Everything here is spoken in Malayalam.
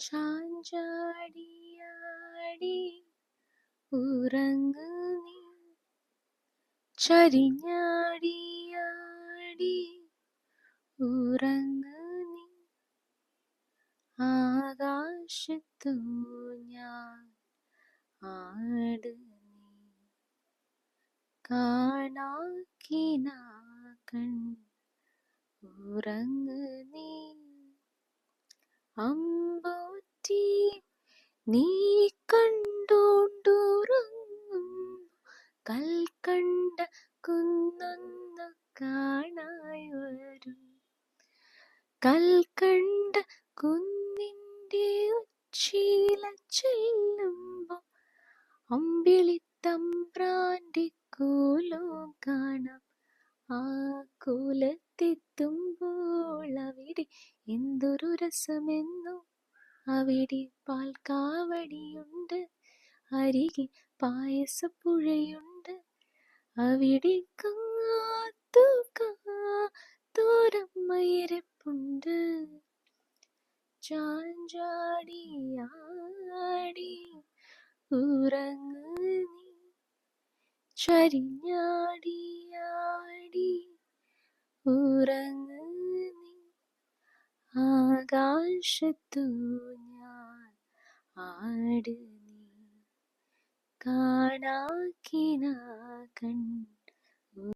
ചാഞ്ചാടിയാടി ഉറങ്ങു നീ, ചരിഞ്ഞാടിയാടി ഉറങ്ങു നീ, ആകാശത്തു ഞാൻ ആട് നീ, കാണാക്കിനാക്കൺ ഉറങ്ങു നീ. അമ്പൂറ്റി നീ കണ്ടോണ്ടുറങ്ങും കൽക്കണ്ട കുന്നൊന്നു കാണായി വരും. കൽക്കണ്ട കുന്നിൻ്റെ ഉച്ചില ചെല്ലുമ്പോ അമ്പിളിത്തമ്പ്രാൻ്റെ കോലവും കാണാം. ആ കോലത്തെത്തുമ്പോൾ അവിടെ എന്തൊരു രസമെന്നോ. അവിടെ പാൽക്കാവടിയുണ്ട്, അരികെ പായസപ്പുഴയുണ്ട്, അവിടെ കാത്തോരമ്മയിരിപ്പുണ്ട്. ചാഞ്ചാടിയാടി ഉറങ്ങു നീ, ചരിഞ്ഞാടിയാടി ഉറങ്ങു നീ, ആകാശത്തു ഞാൻ ആട് നീ, കാണാക്കിനാക്കൺ